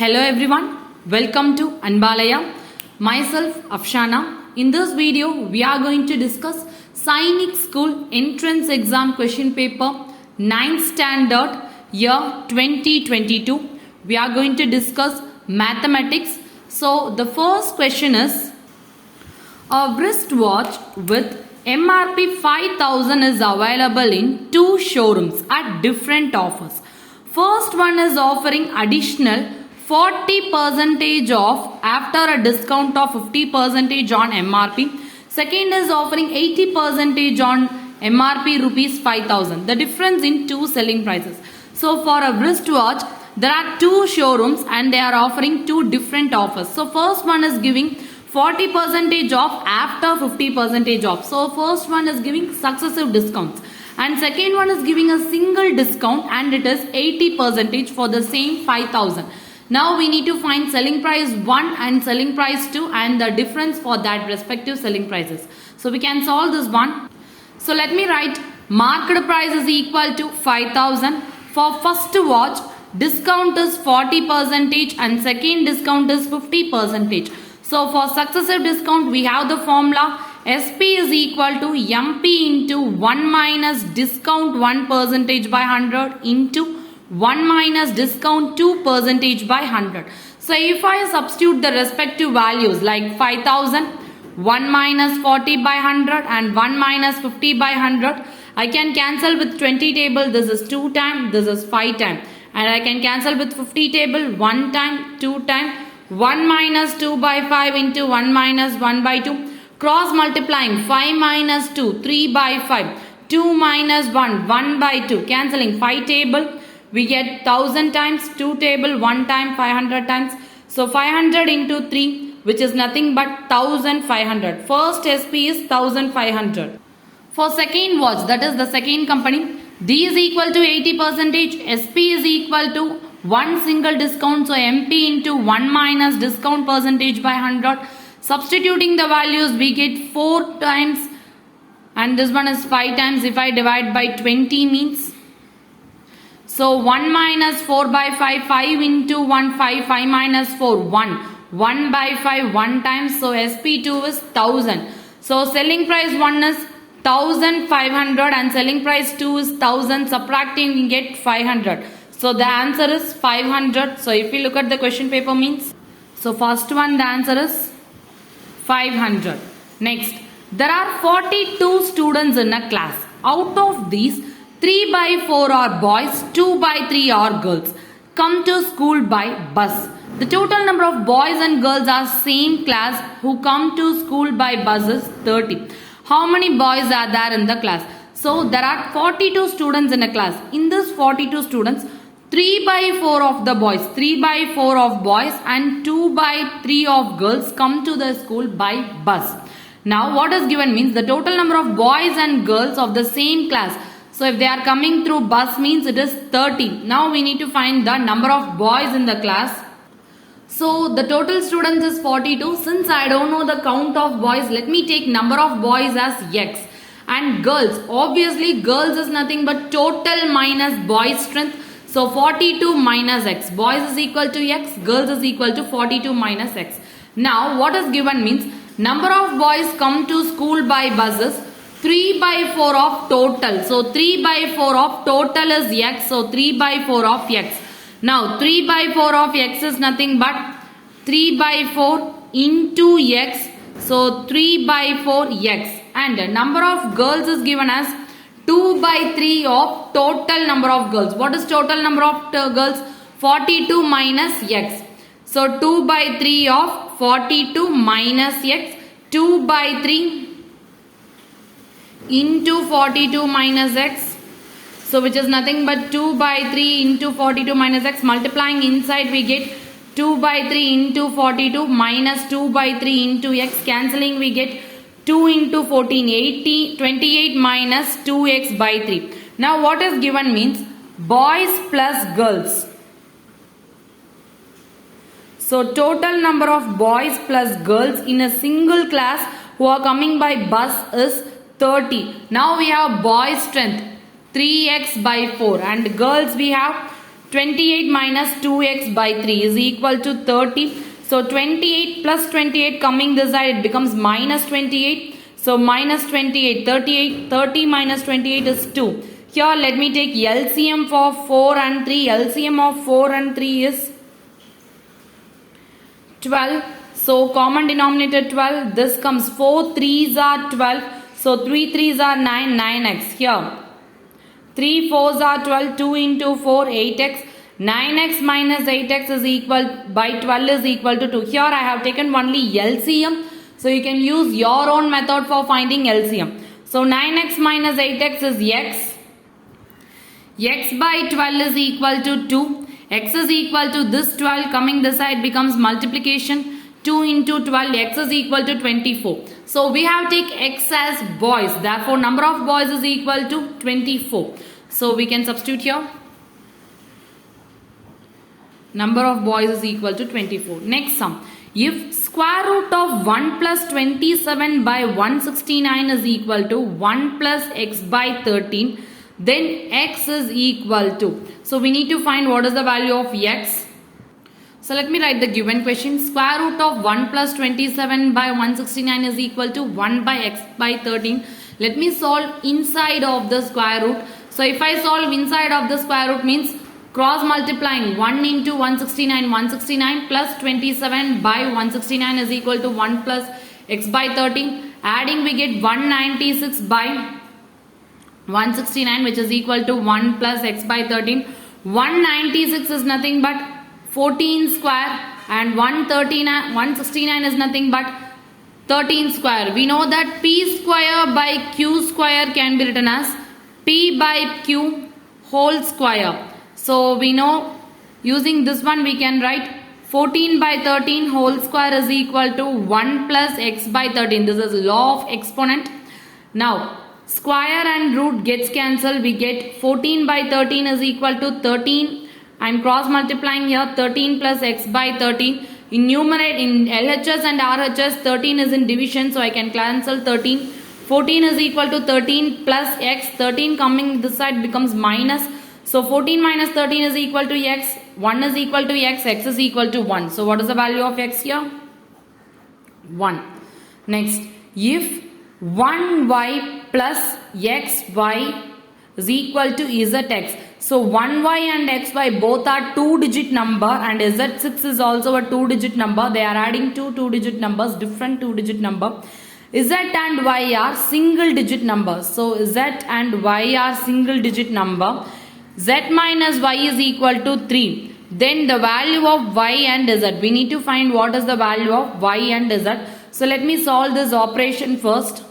Hello everyone, welcome to Anbaalaya. Myself Afshana. In this video, we are going to discuss Sainik School Entrance Exam Question Paper 9th Standard Year 2022. We are going to discuss Mathematics. So the first question is, a wristwatch with MRP 5000 is available in two showrooms at different offers. First one is offering additional 40% off after a discount of 50% on MRP. Second is offering 80% on MRP rupees 5000. The difference in two selling prices. So for a wristwatch, there are two showrooms and they are offering two different offers. So first one is giving 40% off after 50% off. So first one is giving successive discounts. And second one is giving a single discount and it is 80% for the same 5000. Now we need to find selling price 1 and selling price 2 and the difference for that respective selling prices. So we can solve this one. So let me write marked price is equal to 5000. For first watch, discount is 40% and second discount is 50%. So for successive discount, we have the formula SP is equal to MP into 1 minus discount 1% by 100 into 1 minus discount 2% by 100. So if I substitute the respective values like 5000, 1 minus 40 by 100 and 1 minus 50 by 100, I can cancel with 20 table, this is 2 time, this is 5 time. And I can cancel with 50 table, 1 time, 2 time, 1 minus 2 by 5 into 1 minus 1 by 2. Cross multiplying 5 minus 2, 3 by 5, 2 minus 1, 1 by 2. Cancelling 5 table. We get 1000 times, 2 table, 1 time, 500 times. So 500 into 3, which is nothing but 1500. First SP is 1500. For second watch, that is the second company, D is equal to 80%, SP is equal to 1 single discount. So MP into 1 minus discount percentage by 100. Substituting the values, we get 4 times and this one is 5 times. If I divide by 20 means, so 1 minus 4 by 5, 5 into 1, 5, 5 minus 4, 1. 1 by 5, 1 times. So SP2 is 1000. So selling price 1 is 1500 and selling price 2 is 1000. Subtracting we get 500. So the answer is 500. So if we look at the question paper means, so first one the answer is 500. Next, there are 42 students in a class. Out of these, 3 by 4 are boys, 2 by 3 are girls. Come to school by bus. The total number of boys and girls are same class who come to school by bus is 30. How many boys are there in the class? So there are 42 students in a class. In this 42 students, 3 by 4 of the boys, 3 by 4 of boys and 2 by 3 of girls come to the school by bus. Now what is given means the total number of boys and girls of the same class. So if they are coming through bus means it is 30. Now we need to find the number of boys in the class. So the total students is 42. Since I don't know the count of boys, let me take number of boys as X. And girls, obviously girls is nothing but total minus boys strength. So 42 minus X. Boys is equal to X, girls is equal to 42 minus X. Now what is given means number of boys come to school by buses 3 by 4 of total. So 3 by 4 of total is X. So 3 by 4 of X. Now 3 by 4 of X is nothing but 3 by 4 into X. So 3 by 4 X. And number of girls is given as 2 by 3 of total number of girls. What is total number of girls? 42 minus X. So 2 by 3 of 42 minus X. 2 by 3 into 42 minus X. So which is nothing but 2 by 3 into 42 minus X. Multiplying inside we get 2 by 3 into 42 minus 2 by 3 into X. Cancelling we get 2 into 14, 80, 28 minus 2x by 3. Now what is given means boys plus girls. So total number of boys plus girls in a single class who are coming by bus is 30. Now we have boys strength 3x by 4 and girls we have 28 minus 2x by 3 is equal to 30. So 28 plus 28 coming this side, it becomes minus 28. So minus 28, 30 minus 28 is 2. Here let me take LCM for 4 and 3. LCM of 4 and 3 is 12. So common denominator 12. This comes 4 3s are 12. So 3 3s are 9, 9x. Here 3 4s are 12. 2 into 4, 8x. 9x minus 8x is equal by 12 is equal to 2. Here I have taken only LCM. So you can use your own method for finding LCM. So 9x minus 8x is x. X by 12 is equal to 2. X is equal to this 12 coming this side becomes multiplication. 2 into 12, x is equal to 24. So we have take x as boys. Therefore number of boys is equal to 24. So we can substitute here. Number of boys is equal to 24. Next sum. If square root of 1 plus 27 by 169 is equal to 1 plus x by 13, then x is equal to. So we need to find what is the value of x. So let me write the given question. Square root of 1 plus 27 by 169 is equal to 1 by x by 13. Let me solve inside of the square root. So if I solve inside of the square root means cross multiplying 1 into 169 plus 27 by 169 is equal to 1 plus x by 13. Adding we get 196 by 169 which is equal to 1 plus x by 13. 196 is nothing but 14 square and 169 is nothing but 13 square. We know that p square by q square can be written as p by q whole square. So we know using this one we can write 14 by 13 whole square is equal to 1 plus x by 13. This is law of exponent. Now square and root gets cancelled. We get 14 by 13 is equal to 13. I am cross multiplying here 13 plus x by 13. In numerate in LHS and RHS 13 is in division, so I can cancel 13. 14 is equal to 13 plus x. 13 coming this side becomes minus. So 14 minus 13 is equal to x. 1 is equal to x. X is equal to 1. So what is the value of x here? 1. Next, if 1y plus xy is equal to zx. So 1y and xy both are 2-digit number and z6 is also a 2-digit number. They are adding two 2-digit numbers, different 2-digit number. Z and y are single-digit numbers. So z and y are single-digit number. Z minus y is equal to 3. Then the value of y and z. We need to find what is the value of y and z. So let me solve this operation first.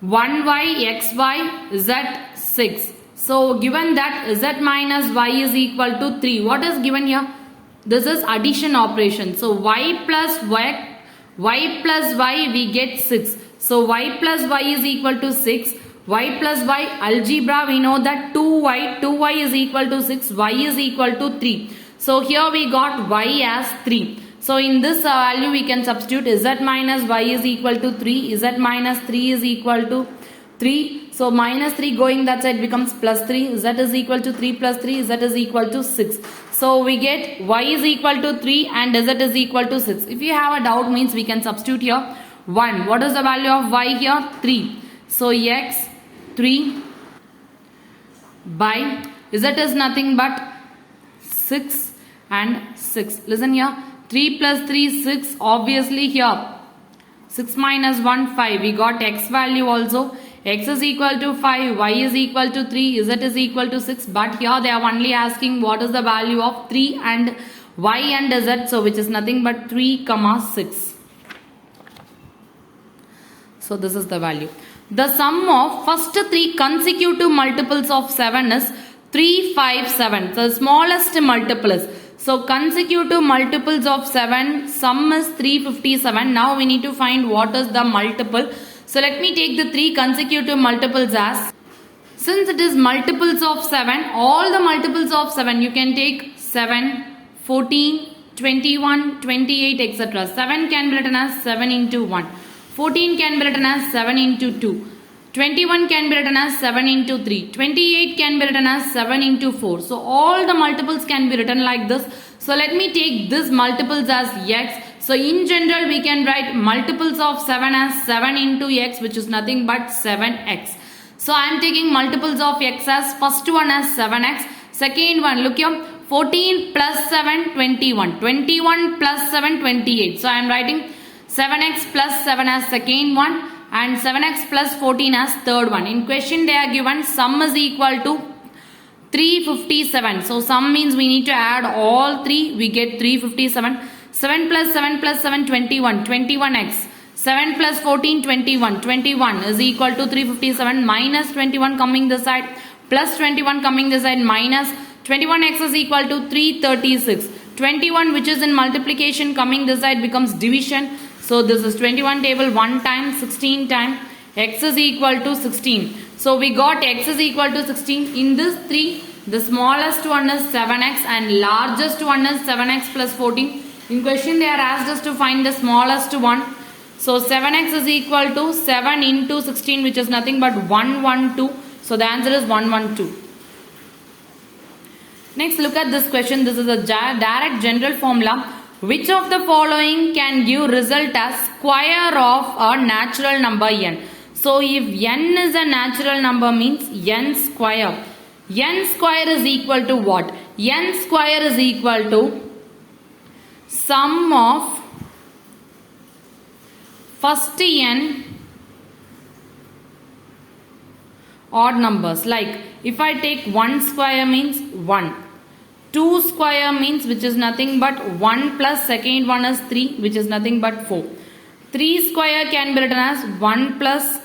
1y, xy, z6. So given that z minus y is equal to 3. What is given here? This is addition operation. So y plus y we get 6. So y plus y is equal to 6. Y plus y algebra we know that 2y is equal to 6. Y is equal to 3. So here we got y as 3. So in this value we can substitute z minus y is equal to 3. Z minus 3 is equal to 3. So minus 3 going that side becomes plus 3. Z is equal to 3 plus 3. Z is equal to 6. So we get y is equal to 3 and z is equal to 6. If you have a doubt means we can substitute here 1. What is the value of y here? 3. So x 3 by z is nothing but 6 and 6. Listen here. 3 plus 3 6. Obviously here 6 minus 1 5. We got x value also. X is equal to 5, y is equal to 3, z is equal to 6. But here they are only asking what is the value of 3 and y and z. So which is nothing but 3 comma 6. So this is the value. The sum of first 3 consecutive multiples of 7 is 357. The smallest multiple is. So consecutive multiples of 7, sum is 357. Now we need to find what is the multiple. So let me take the 3 consecutive multiples as, since it is multiples of 7, all the multiples of 7 you can take 7, 14, 21, 28 etc. 7 can be written as 7 into 1. 14 can be written as 7 into 2. 21 can be written as 7 into 3. 28 can be written as 7 into 4. So all the multiples can be written like this. So let me take this multiples as x. So in general we can write multiples of 7 as 7 into x, which is nothing but 7x. So I am taking multiples of x as first one as 7x. Second one, look here, 14 plus 7, 21. 21 plus 7, 28. So I am writing 7x plus 7 as second one and 7x plus 14 as third one. In question they are given sum is equal to 357. So sum means we need to add all three. We get 357. 7 plus 7 plus 7, 21. 21x. 7 plus 14, 21. 21 is equal to 357 minus 21 coming this side plus 21 coming this side minus 21x is equal to 336. 21 which is in multiplication coming this side becomes division. So this is 21 table 1 time 16 time x is equal to 16. So we got x is equal to 16. In this 3, the smallest one is 7x and largest one is 7x plus 14. In question they are asked us to find the smallest one. So 7x is equal to 7 into 16, which is nothing but 112. So the answer is 112. Next, look at this question. This is a direct general formula. Which of the following can give result as square of a natural number n? So if n is a natural number means n square. N square is equal to what? N square is equal to sum of first n odd numbers. Like if I take 1 square means 1. 2 square means which is nothing but 1 plus second one is 3, which is nothing but 4. 3 square can be written as 1 plus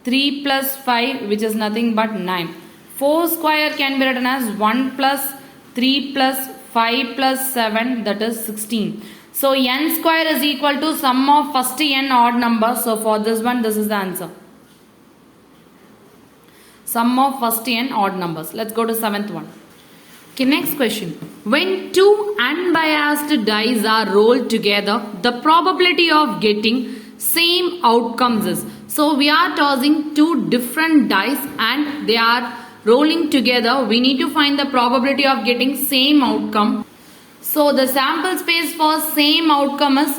3 plus 5, which is nothing but 9. 4 square can be written as 1 plus 3 plus 5 plus 7, that is 16. So n square is equal to sum of first n odd numbers. So for this one, this is the answer. Sum of first n odd numbers. Let's go to 7th one. Okay, next question. When two unbiased dice are rolled together, the probability of getting same outcomes is. So we are tossing two different dice and they are rolling together. We need to find the probability of getting same outcome. So the sample space for same outcome is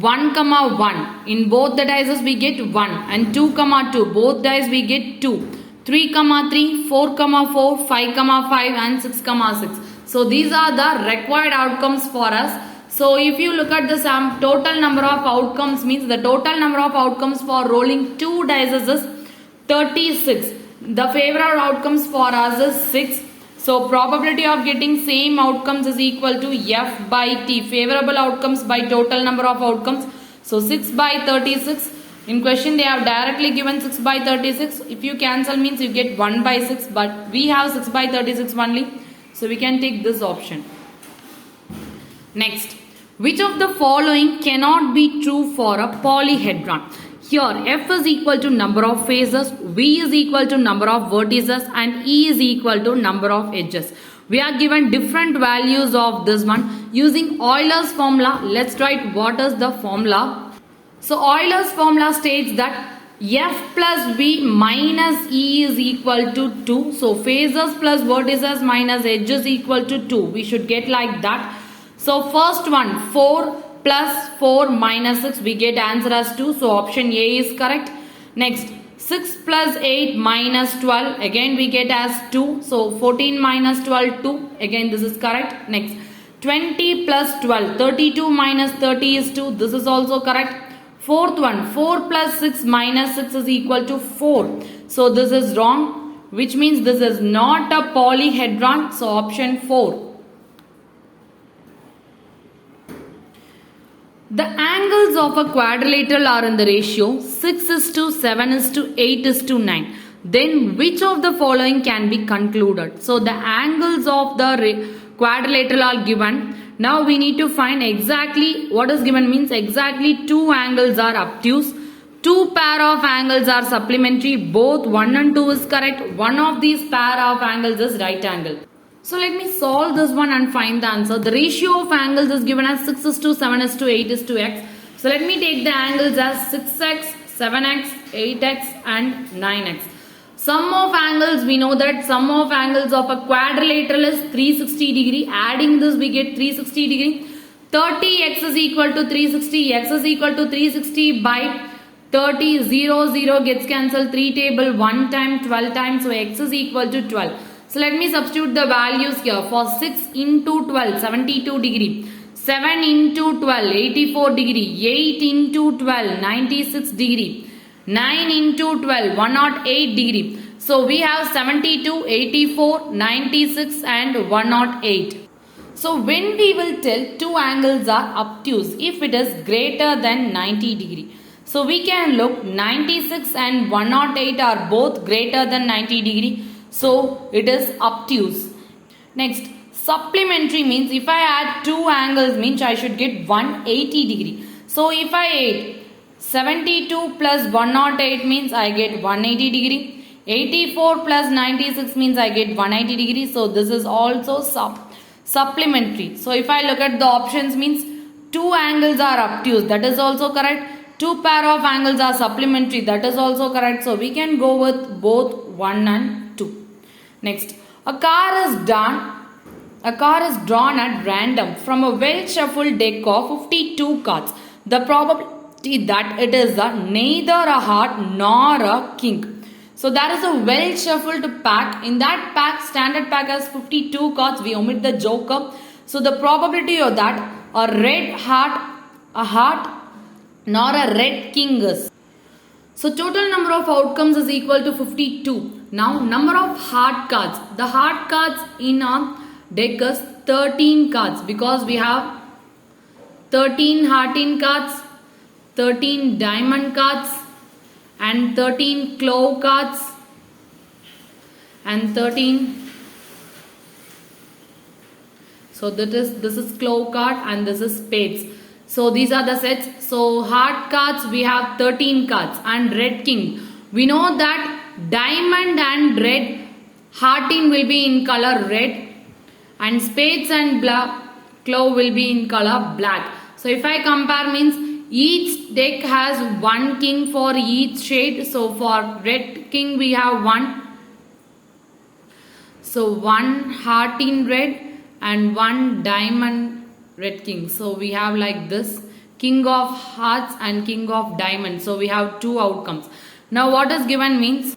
1, 1. In both the dices we get 1 and 2, 2. Both dice we get 2. 3, 3, 4, 4, 5, 5 and 6, 6. So these are the required outcomes for us. So if you look at the total number of outcomes means the total number of outcomes for rolling two dices is 36. The favorable outcomes for us is 6. So probability of getting same outcomes is equal to F by T. Favorable outcomes by total number of outcomes. So 6 by 36. In question they have directly given 6 by 36. If you cancel means you get 1 by 6. But we have 6 by 36 only. So we can take this option. Next. Which of the following cannot be true for a polyhedron? Here F is equal to number of faces, V is equal to number of vertices and E is equal to number of edges. We are given different values of this one. Using Euler's formula, let's write what is the formula. So Euler's formula states that F plus V minus E is equal to 2. So faces plus vertices minus edges equal to 2. We should get like that. So first one 4 plus 4 minus 6, we get answer as 2. So option A is correct. Next 6 plus 8 minus 12, again we get as 2. So 14 minus 12, 2. Again this is correct. Next 20 plus 12, 32 minus 30 is 2. This is also correct. Fourth one 4 plus 6 minus 6 is equal to 4. So this is wrong, which means this is not a polyhedron. So option 4. The angles of a quadrilateral are in the ratio 6 is to 7 is to 8 is to 9. Then which of the following can be concluded? So the angles of the quadrilateral are given. Now we need to find exactly what is given means exactly two angles are obtuse. Two pair of angles are supplementary. Both 1 and 2 is correct. One of these pair of angles is right angle. So let me solve this one and find the answer. The ratio of angles is given as 6 is to 7 is to 8 is to x. So let me take the angles as 6x, 7x, 8x and 9x. Sum of angles, we know that sum of angles of a quadrilateral is 360 degree. Adding this we get 360 degree. 30x is equal to 360. X is equal to 360 by 30. 0, 0 gets cancelled. 3 table 1 time 12 times. So x is equal to 12. So let me substitute the values here. For 6 into 12, 72 degree. 7 into 12, 84 degree. 8 into 12, 96 degree. 9 into 12, 108 degree. So we have 72, 84, 96 and 108. So when we will tell two angles are obtuse if it is greater than 90 degree. So we can look 96 and 108 are both greater than 90 degree. So it is obtuse. Next, supplementary means if I add two angles means I should get 180 degree. So if I add 72 plus 108 means I get 180 degree. 84 plus 96 means I get 180 degree. So this is also supplementary. So if I look at the options means two angles are obtuse, that is also correct. Two pair of angles are supplementary, that is also correct. So we can go with both 1 and 2. Next, a car is drawn at random from a well shuffled deck of 52 cards. The probability that it is neither a heart nor a king. So there is a well shuffled pack. In that pack, standard pack has 52 cards. We omit the joker. So the probability of that a red heart, nor a red king is. So total number of outcomes is equal to 52. Now number of heart cards. The heart cards in a deck is 13 cards because we have 13 heart-in cards, 13 diamond cards and 13 claw cards and 13. So this is claw card and this is spades. So these are the sets. So heart cards we have 13 cards and red king. We know that diamond and red heart-in will be in color red and spades and claw will be in color black. So if I compare means each deck has one king for each shade. So for red king we have one. So one heart-in red and one diamond red king. So we have like this, king of hearts and king of diamonds. So we have two outcomes. Now what is given means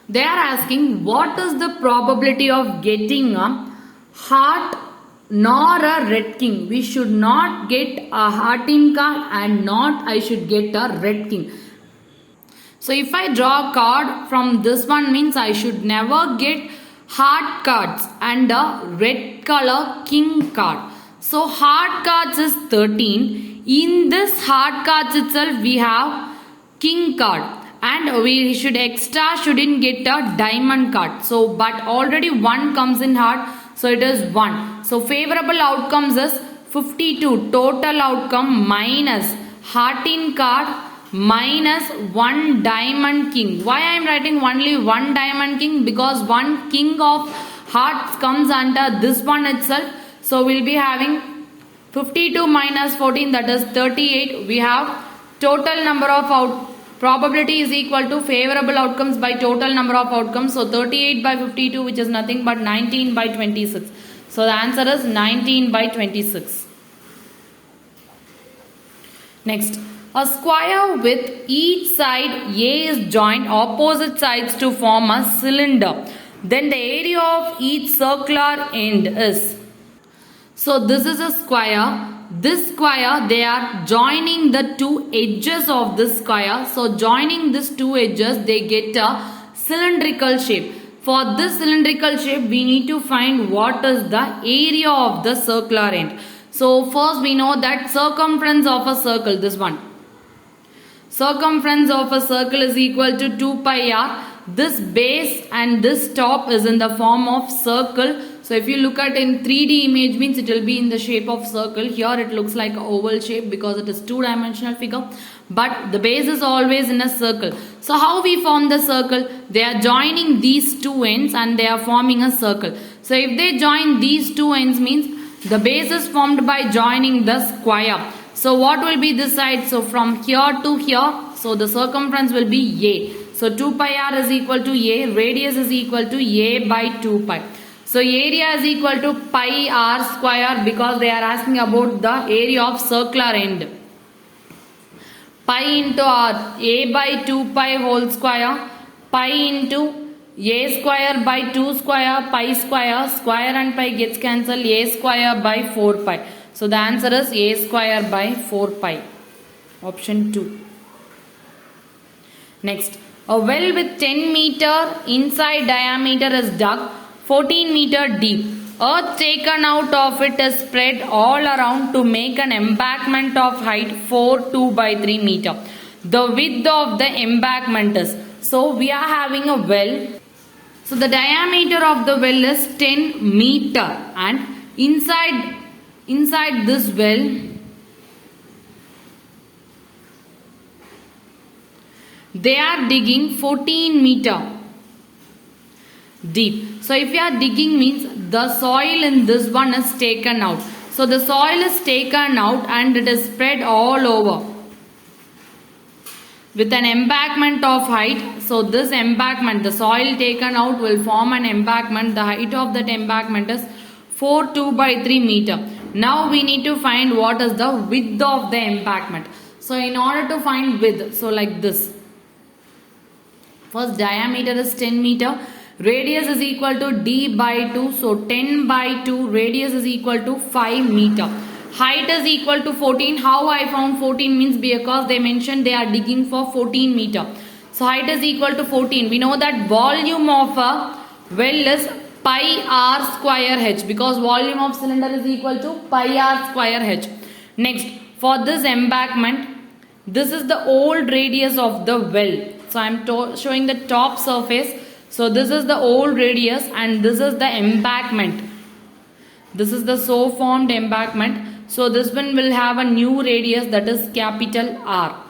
they are asking what is the probability of getting a heart nor a red king. We should not get a heart-in card and not I should get a red king. So if I draw a card from this one means I should never get heart cards and a red color king card. So heart cards is 13. In this heart cards itself we have king card and we shouldn't get a diamond card. So but already one comes in heart, so it is 1. So favorable outcomes is 52. Total outcome minus heart-in card minus 1 diamond king. Why I am writing only 1 diamond king? Because 1 king of hearts comes under this one itself. So we will be having 52 minus 14, that is 38. We have total number of probability is equal to favorable outcomes by total number of outcomes. So 38 by 52 which is nothing but 19 by 26. So the answer is 19 by 26. Next, a square with each side A is joined opposite sides to form a cylinder. Then the area of each circular end is. So this is a square. This square they are joining the two edges of this square. So joining these two edges they get a cylindrical shape. For this cylindrical shape we need to find what is the area of the circular end. So first we know that circumference of a circle, this one. Circumference of a circle is equal to 2 pi r. This base and this top is in the form of circle. So if you look at in 3D image means it will be in the shape of circle. Here it looks like an oval shape because it is two-dimensional figure. But the base is always in a circle. So how we form the circle? They are joining these two ends and they are forming a circle. So if they join these two ends means the base is formed by joining the square. So what will be this side? So from here to here So the circumference will be A. So 2 pi r is equal to A. Radius is equal to A by 2 pi. So area is equal to pi r square because they are asking about the area of circular end. Pi into r, A by 2 pi whole square, pi into A square by 2 square, pi square, square and pi gets cancelled, A square by 4 pi. So the answer is A square by 4 pi. Option 2. Next, a well with 10 meter inside diameter is dug 14 meter deep. Earth taken out of it is spread all around to make an embankment of height 2 by 3 meter. The width of the embankment is. So we are having a well. So the diameter of the well is 10 meter and inside this well they are digging 14 meter deep. So if you are digging means the soil in this one is taken out. So the soil is taken out and it is spread all over with an embankment of height. So this embankment, the soil taken out will form an embankment. The height of that embankment is 2 by 3 meter. Now we need to find what is the width of the embankment. So in order to find width, so like this. First diameter is 10 meter. Radius is equal to d by 2. So 10 by 2 radius is equal to 5 meter. Height is equal to 14. How I found 14 means because they mentioned they are digging for 14 meter. So height is equal to 14. We know that volume of a well is pi r square h because volume of cylinder is equal to pi r square h. Next, for this embankment, this is the old radius of the well. So I am showing the top surface. So this is the old radius and this is the embankment. This is the so formed embankment. So this one will have a new radius, that is capital R.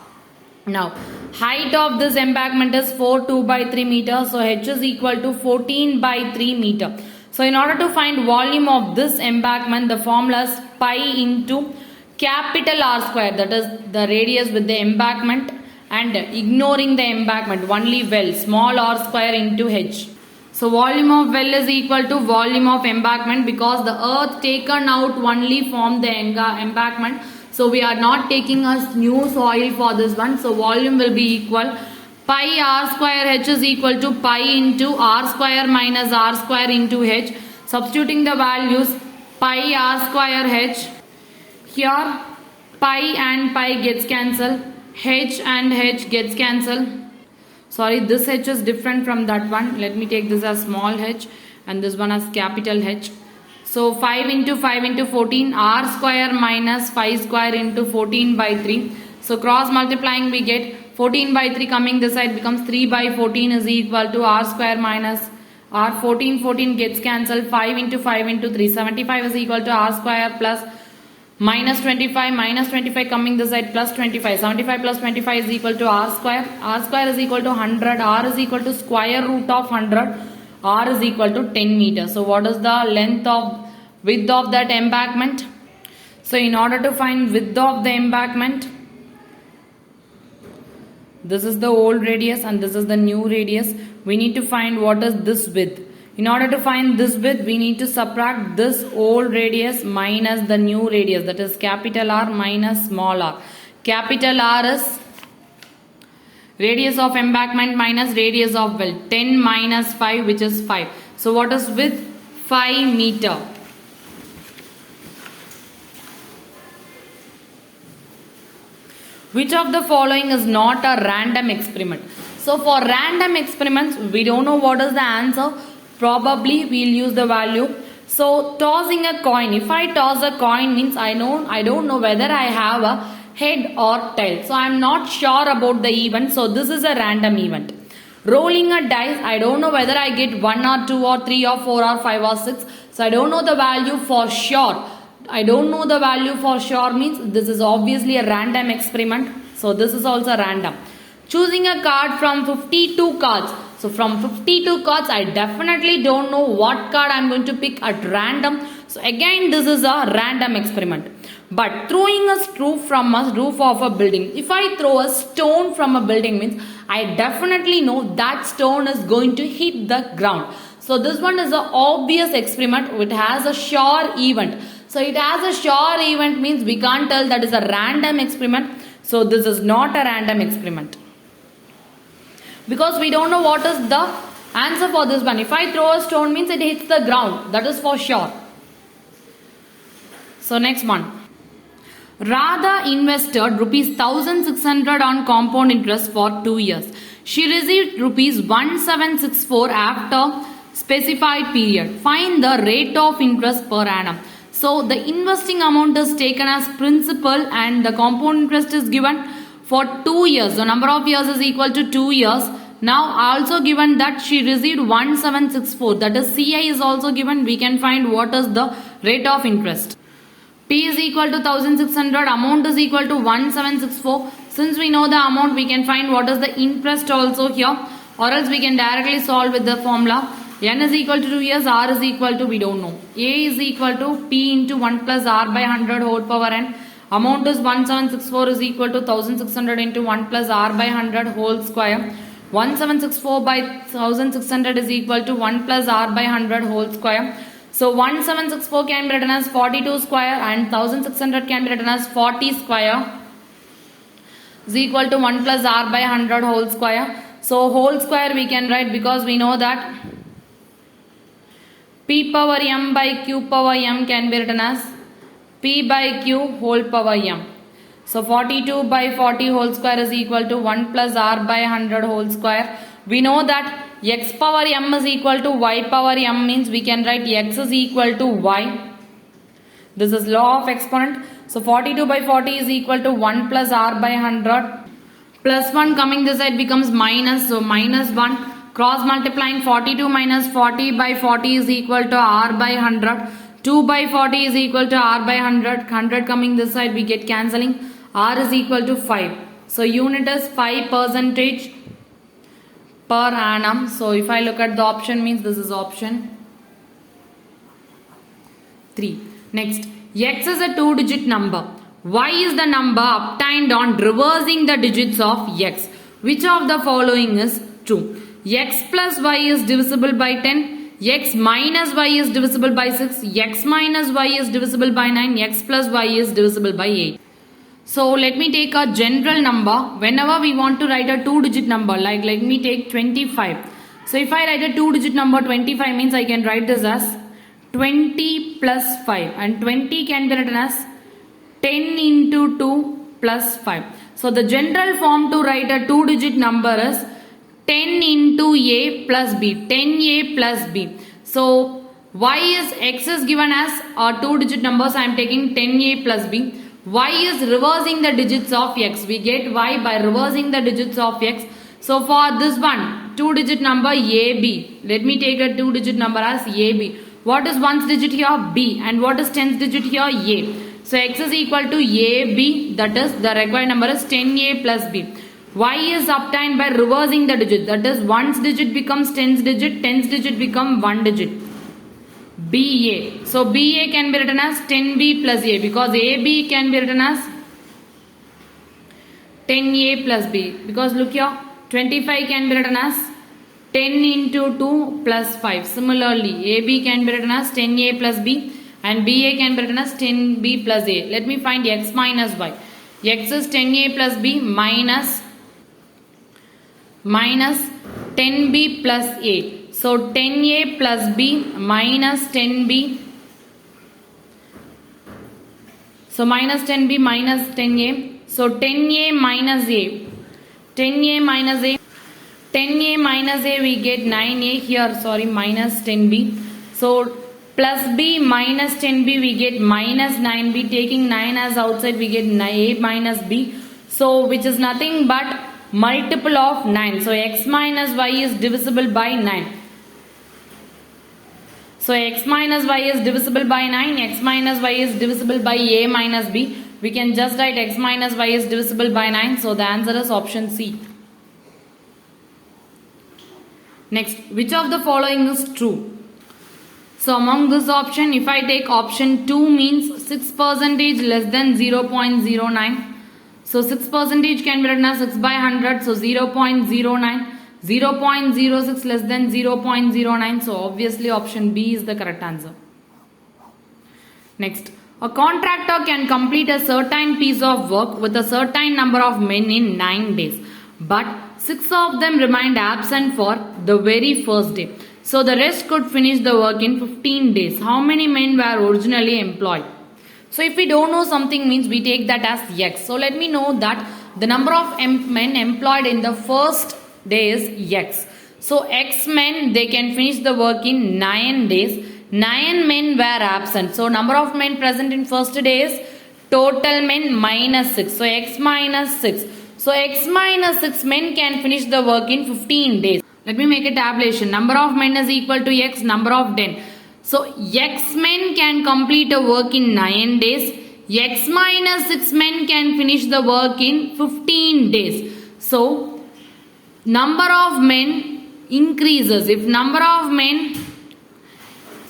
Now height of this embankment is 2 by 3 meter. So h is equal to 14 by 3 meter. So in order to find volume of this embankment, the formula is pi into capital R square, that is the radius with the embankment, and ignoring the embankment, only well, small r square into h. So volume of well is equal to volume of embankment because the earth taken out only formed the embankment. So we are not taking a new soil for this one. So volume will be equal pi r square h is equal to pi into r square minus r square into h. Substituting the values, pi r square h. Here pi and pi gets cancelled. H and h gets cancelled. Sorry, this h is different from that one. Let me take this as small h and this one as capital H. So 5 into 14 r square minus 5 square into 14 by 3. So cross multiplying we get 14 by 3 coming this side becomes 3 by 14 is equal to r square minus r. 14 gets cancelled. 5 into 3. 75 is equal to r square plus minus 25 coming this side plus 25. 75 plus 25 is equal to r square. R square is equal to 100. R is equal to square root of 100. R is equal to 10 meters. So what is the width of that embankment? So in order to find width of the embankment, this is the old radius and this is the new radius. We need to find what is this width. In order to find this width, we need to subtract this old radius minus the new radius, that is capital R minus small r. Capital R is radius of embankment minus radius of well. 10 minus 5, which is 5. So what is width? 5 meter. Which of the following is not a random experiment? So for random experiments, we don't know what is the answer. Probably we'll use the value. So tossing a coin. If I toss a coin means I don't know whether I have a head or tail. So I'm not sure about the event. So this is a random event. Rolling a dice. I don't know whether I get 1 or 2 or 3 or 4 or 5 or 6. So I don't know the value for sure. I don't know the value for sure means this is obviously a random experiment. So this is also random. Choosing a card from 52 cards. So from 52 cards, I definitely don't know what card I am going to pick at random. So again, this is a random experiment. But throwing a screw from a roof of a building. If I throw a stone from a building means I definitely know that stone is going to hit the ground. So this one is an obvious experiment. It has a sure event. So it has a sure event means we can't tell that is a random experiment. So this is not a random experiment. Because we don't know what is the answer for this one. If I throw a stone means it hits the ground. That is for sure. So next one. Radha invested rupees 1600 on compound interest for 2 years. She received rupees 1764 after specified period. Find the rate of interest per annum. So the investing amount is taken as principal and the compound interest is given for 2 years. The number of years is equal to 2 years. Now also given that she received 1764. That is CI is also given. We can find what is the rate of interest. P is equal to 1600. Amount is equal to 1764. Since we know the amount, we can find what is the interest also here. Or else we can directly solve with the formula. N is equal to 2 years, R is equal to, we don't know. A is equal to P into 1 plus R by 100 whole power n. Amount is 1764 is equal to 1600 into 1 plus R by 100 whole square. 1764 by 1600 is equal to 1 plus R by 100 whole square. So 1764 can be written as 42 square and 1600 can be written as 40 square is equal to 1 plus R by 100 whole square. So whole square we can write because we know that P power m by q power m can be written as P by q whole power m. So 42 by 40 whole square is equal to 1 plus R by 100 whole square. We know that x power m is equal to y power m means we can write x is equal to y. This is law of exponent. So 42 by 40 is equal to 1 plus R by 100. Plus 1 coming this side becomes minus. So minus 1. Cross multiplying 42 minus 40 by 40 is equal to R by 100. 2 by 40 is equal to R by 100. 100 coming this side we get cancelling. R is equal to 5. So unit is 5% per annum. So if I look at the option means this is option 3. Next, X is a 2-digit number. Y is the number obtained on reversing the digits of X. Which of the following is true? X plus Y is divisible by 10. X minus Y is divisible by 6. X minus Y is divisible by 9. X plus Y is divisible by 8. So let me take a general number. Whenever we want to write a 2-digit number, like let me take 25. So if I write a 2-digit number 25 means I can write this as 20 plus 5. And 20 can be written as 10 into 2 plus 5. So the general form to write a 2-digit number is 10 into A plus B, 10A plus B. So Y is, X is given as 2-digit numbers. I am taking 10A plus B. Y is reversing the digits of X. We get Y by reversing the digits of X. So for this one, 2-digit number AB. Let me take a 2-digit number as AB. What is 1's digit here? B. And what is 10th digit here? A. So X is equal to AB. That is the required number is 10A plus B. Y is obtained by reversing the digit. That is 1's digit becomes 10's digit. 10's digit become 1 digit. BA. So BA can be written as 10B plus A because AB can be written as 10A plus B. Because look here, 25 can be written as 10 into 2 plus 5. Similarly, AB can be written as 10A plus B and BA can be written as 10B plus A. Let me find X minus Y. X is 10A plus B minus 10B plus A. So 10A plus B minus 10B. So minus 10B minus 10A. So 10A minus A. 10A minus A. 10A minus A we get 9A here. Sorry, minus 10B. So plus B minus 10B we get minus 9B. Taking 9 as outside we get A minus B. So which is nothing but multiple of 9. So X minus Y is divisible by 9. So X minus Y is divisible by 9. X minus Y is divisible by A minus B. We can just write X minus Y is divisible by 9. So the answer is option C. Next, which of the following is true? So among this option, if I take option 2 means 6% less than 0.09. So 6% can be written as 6 by 100. So 0.09. 0.06 less than 0.09. So obviously option B is the correct answer. Next, a contractor can complete a certain piece of work with a certain number of men in 9 days. But 6 of them remained absent for the very first day. So the rest could finish the work in 15 days. How many men were originally employed? So if we don't know something means we take that as X. So let me know that the number of men employed in the first day is X. So X men, they can finish the work in 9 days. 9 men were absent. So number of men present in first day is total men minus 6. So X minus 6. So X minus 6 men can finish the work in 15 days. Let me make a tabulation. Number of men is equal to X, number of 10. So X men can complete a work in 9 days. X minus 6 men can finish the work in 15 days. So number of men increases. If number of men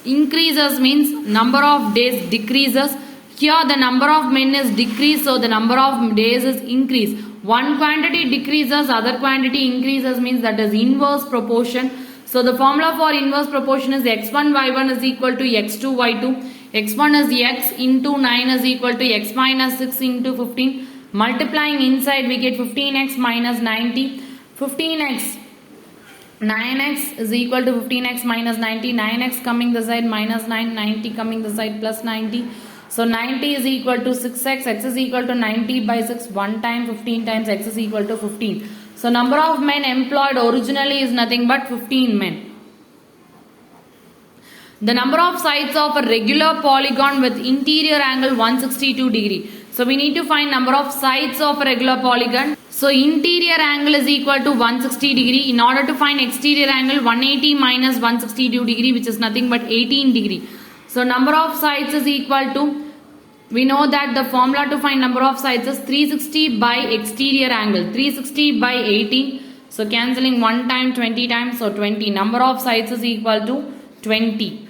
increases means number of days decreases. Here the number of men is decreased, so the number of days is increased. One quantity decreases, other quantity increases means that is inverse proportion. So the formula for inverse proportion is x1 y1 is equal to x2 y2. x1 is x into 9 is equal to x minus 6 into 15. Multiplying inside we get 15x minus 90. 15x 9x is equal to 15x minus 90. 9x coming the side minus 9. 90 coming the side plus 90. So 90 is equal to 6x. X is equal to 90 by 6. 1 time 15 times x is equal to 15. So number of men employed originally is nothing but 15 men. The number of sides of a regular polygon with interior angle 162 degree. So we need to find number of sides of a regular polygon. So interior angle is equal to 160 degree. In order to find exterior angle, 180 minus 162 degree, which is nothing but 18 degree. So number of sides is equal to, we know that the formula to find number of sides is 360 by exterior angle. 360 by 18. So cancelling 1 time 20 times. So 20. Number of sides is equal to 20.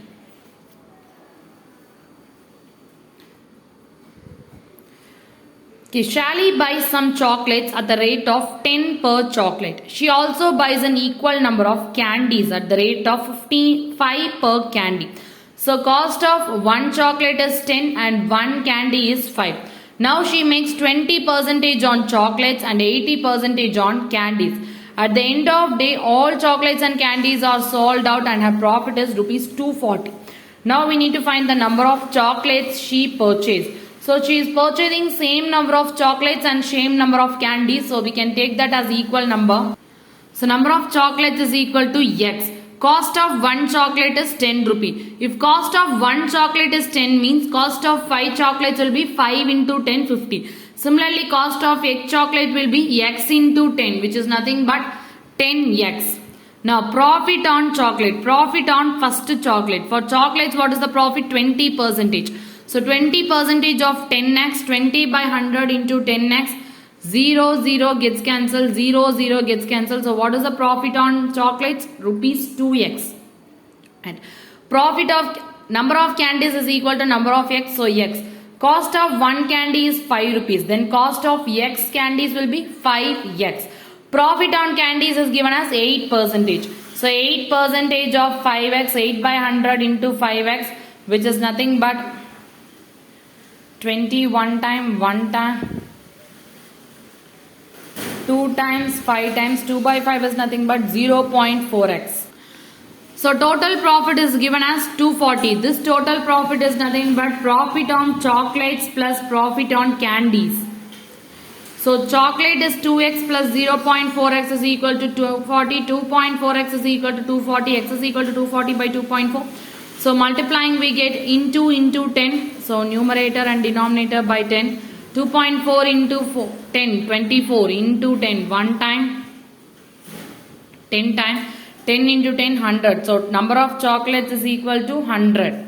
Okay, Shally buys some chocolates at the rate of 10 per chocolate. She also buys an equal number of candies at the rate of 5 per candy. So cost of one chocolate is 10 and one candy is 5. Now she makes 20% on chocolates and 80% on candies. At the end of day, all chocolates and candies are sold out and her profit is rupees 240. Now we need to find the number of chocolates she purchased. So she is purchasing same number of chocolates and same number of candies. So we can take that as equal number. So number of chocolates is equal to X. Cost of one chocolate is 10 rupee. If cost of one chocolate is 10 means cost of 5 chocolates will be 5 into 10, 50. Similarly, cost of X chocolate will be X into 10, which is nothing but 10X. Now profit on chocolate. Profit on first chocolate. For chocolates, what is the profit? 20%. So 20% of 10x, 20 by 100 into 10x, 0, 0 gets cancelled, 0, 0 gets cancelled. So what is the profit on chocolates? Rupees 2x. And profit of number of candies is equal to number of x, so x. Cost of one candy is 5 rupees. Then cost of x candies will be 5x. Profit on candies is given as 8%. So 8% of 5x, 8 by 100 into 5x, which is nothing but 21 time, 1 time, 2 times, 5 times, 2 by 5 is nothing but 0.4x. So total profit is given as 240. This total profit is nothing but profit on chocolates plus profit on candies. So chocolate is 2x plus 0.4x is equal to 240. 2.4x is equal to 240. X is equal to 240 by 2.4. So multiplying we get into 10. So numerator and denominator by 10. 2.4 into 10, 24 into 10, 1 time, 10 time, 10 into 10, 100. So number of chocolates is equal to 100.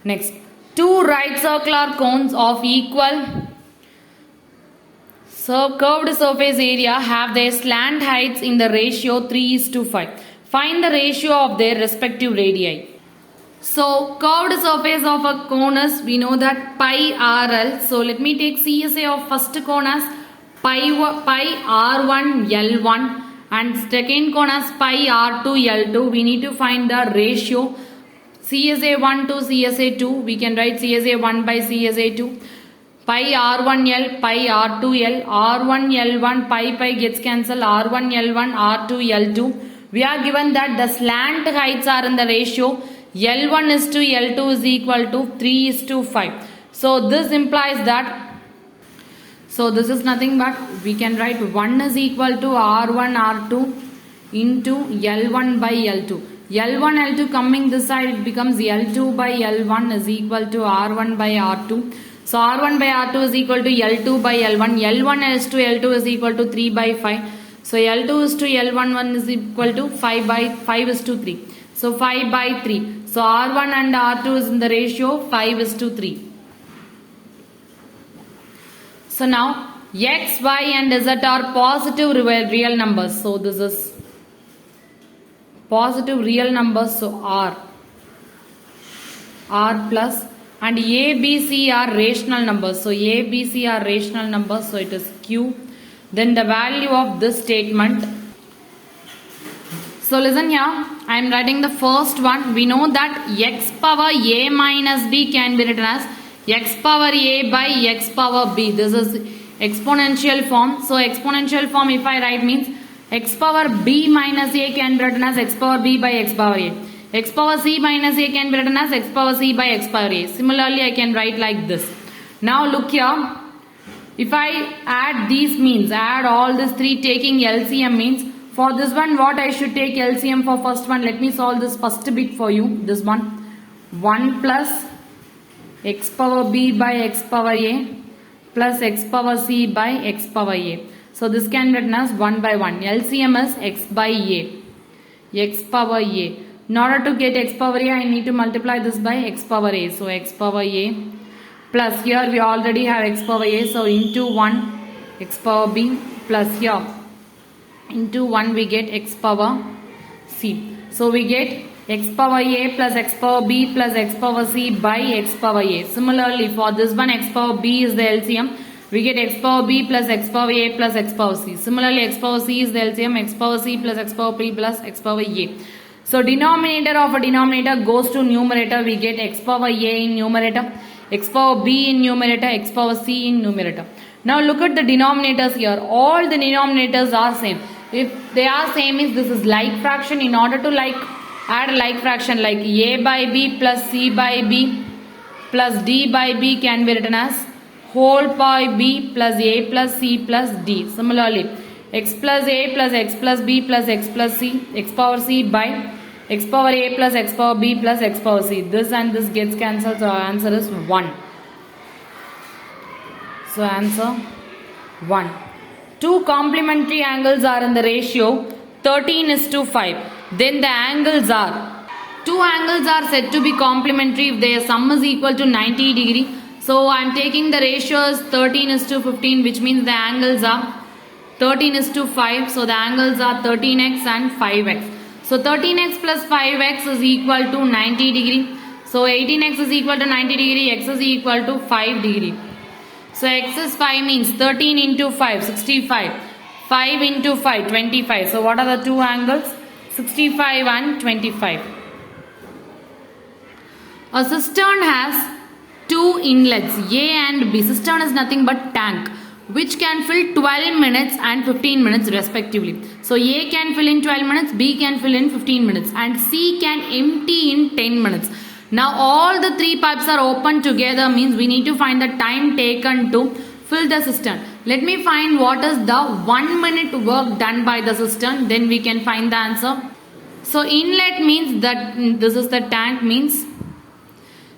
Next, two right circular cones of equal curved surface area have their slant heights in the ratio 3:5. Find the ratio of their respective radii. So curved surface of a cone is, we know that pi RL. So let me take CSA of first cone as pi R1 L1 and second cone as pi R2 L2. We need to find the ratio CSA1 to CSA2. We can write CSA1 by CSA2. Pi R1L, pi R2L, R1L1, pi gets cancelled, R1L1, R2L2. We are given that the slant heights are in the ratio L1 is to L2 is equal to 3 is to 5. So this implies that, so this is nothing but we can write 1 is equal to R1 R2 into L1 by L2. L1 L2 coming this side, it becomes L2 by L1 is equal to R1 by R2. So R1 by R2 is equal to L2 by L1. L1 is to L2 is equal to 3 by 5. So L2 is to L1 is equal to 5 by 5 is to 3. So 5 by 3. So R1 and R2 is in the ratio 5 is to 3. So now X, Y and Z are positive real numbers. So this is positive real numbers. So R plus, and A, B, C are rational numbers. So A, B, C are rational numbers. So it is Q. Then the value of this statement. So listen here, I am writing the first one. We know that x power a minus b can be written as x power a by x power b. This is exponential form. So exponential form, if I write, means x power b minus a can be written as x power b by x power a. X power c minus a can be written as x power c by x power a. Similarly, I can write like this. Now look here. If I add these means, add all these three taking LCM means, for this one what I should take LCM for first one. Let me solve this first bit for you. This one. 1 plus x power b by x power a plus x power c by x power a. So this can be written as 1 by 1. LCM is x by a. X power a. In order to get x power a, I need to multiply this by x power a. So x power a plus here we already have x power a. So into 1 x power b plus here into 1 we get x power c. So we get x power a plus x power b plus x power c by x power a. Similarly for this one, x power b is the LCM. We get x power b plus x power a plus x power c. Similarly x power c is the LCM. X power c plus x power b plus x power a. So denominator of a denominator goes to numerator. We get x power a in numerator, x power b in numerator, x power c in numerator. Now look at the denominators here. All the denominators are same. If they are same, means this is like fraction. In order to add a like fraction, like a by b plus c by b plus d by b can be written as whole by b plus a plus c plus d. Similarly, x plus a plus x plus b plus x plus c, x power c by x power a plus x power b plus x power c. This and this gets cancelled. So our answer is 1. So answer 1. Two complementary angles are in the ratio 13:5. Then the angles are, two angles are said to be complementary if their sum is equal to 90 degree. So I am taking the ratio as 13:15, which means the angles are 13:5. So the angles are 13x and 5x. So 13x plus 5x is equal to 90 degree. So 18x is equal to 90 degree, x is equal to 5 degree. So x is 5 means 13 into 5, 65. 5 into 5, 25. So what are the two angles? 65 and 25. A cistern has two inlets, A and B. Cistern is nothing but tank, which can fill 12 minutes and 15 minutes respectively. So A can fill in 12 minutes, B can fill in 15 minutes and C can empty in 10 minutes. Now all the three pipes are open together, means we need to find the time taken to fill the cistern. Let me find what is the 1 minute work done by the cistern, then we can find the answer. So inlet means that this is the tank means.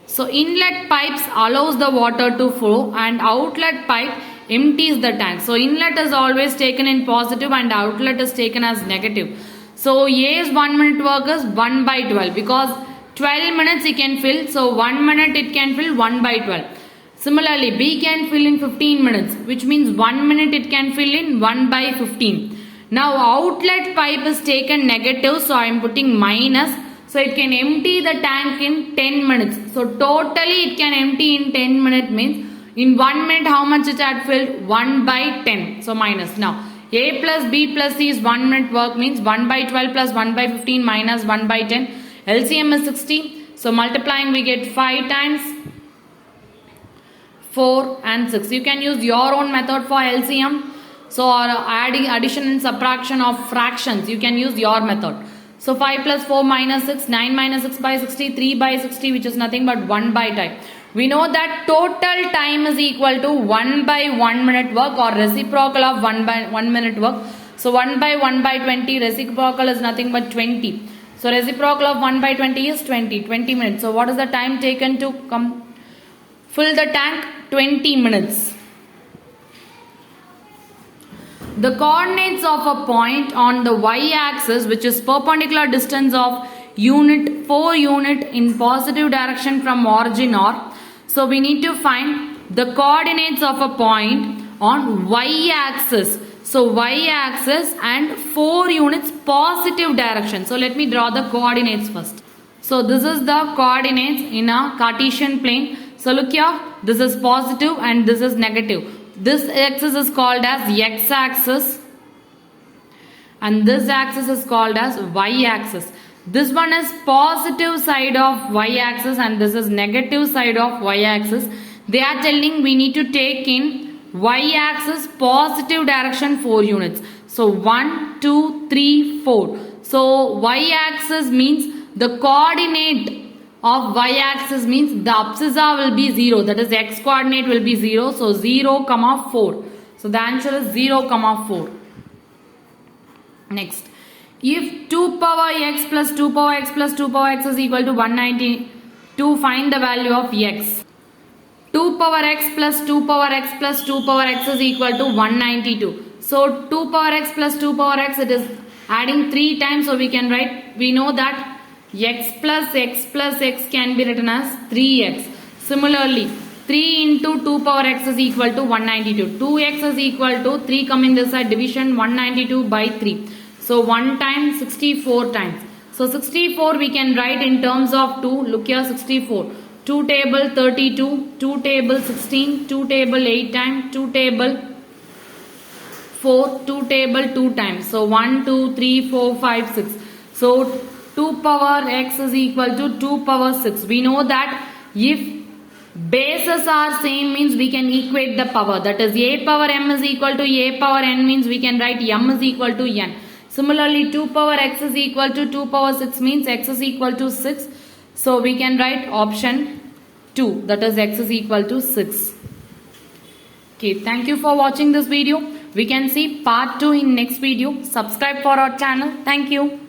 So inlet pipes allows the water to flow and outlet pipe empties the tank. So inlet is always taken in positive and outlet is taken as negative. So A's 1 minute work is 1 by 12 because 12 minutes it can fill. So 1 minute it can fill 1 by 12. Similarly, B can fill in 15 minutes, which means 1 minute it can fill in 1 by 15. Now outlet pipe is taken negative, so I am putting minus. So it can empty the tank in 10 minutes. So totally it can empty in 10 minutes means in 1 minute how much it had filled? 1 by 10. So minus. Now A plus B plus C is 1 minute work means 1 by 12 plus 1 by 15 minus 1 by 10. LCM is 60. So multiplying we get 5 times 4 and 6. You can use your own method for LCM. So or adding addition and subtraction of fractions, you can use your method. So 5 plus 4 minus 6, 9 minus 6 by 60, 3 by 60, which is nothing but 1 by time. We know that total time is equal to 1 by 1 minute work or reciprocal of 1 by 1 minute work. So 1 by 1 by 20, reciprocal is nothing but 20. So reciprocal of 1 by 20 is 20 minutes. So what is the time taken to fill the tank? 20 minutes. The coordinates of a point on the y-axis, which is perpendicular distance of 4 unit in positive direction from origin or. So we need to find the coordinates of a point on y-axis. So y-axis and 4 units positive direction. So let me draw the coordinates first. So this is the coordinates in a Cartesian plane. So look here, this is positive and this is negative. This axis is called as x-axis and this axis is called as y-axis. This one is positive side of y-axis and this is negative side of y-axis. They are telling we need to take in y-axis positive direction 4 units. So 1, 2, 3, 4. So y-axis means the coordinate of y-axis means the abscissa will be 0. That is x coordinate will be 0. So 0, 4. So the answer is 0, 4. Next. If 2 power x plus 2 power x plus 2 power x is equal to 192, find the value of x. 2 power x plus 2 power x plus 2 power x is equal to 192. So 2 power x plus 2 power x, it is adding 3 times. So we can write, we know that x plus x can be written as 3x. Similarly, 3 into 2 power x is equal to 192. 2x is equal to 3 coming this side, division 192 by 3. So 1 times 64 times. So 64 we can write in terms of 2. Look here, 64. 2 table 32, 2 table 16, 2 table 8 times, 2 table 4, 2 table 2 times. So 1, 2, 3, 4, 5, 6. So 2 power x is equal to 2 power 6. We know that if bases are same means we can equate the power. That is a power m is equal to a power n means we can write m is equal to n. Similarly 2 power x is equal to 2 power 6 means x is equal to 6. So we can write option 2, that is x is equal to 6. Okay, thank you for watching this video. We can see part 2 in next video. Subscribe for our channel. Thank you.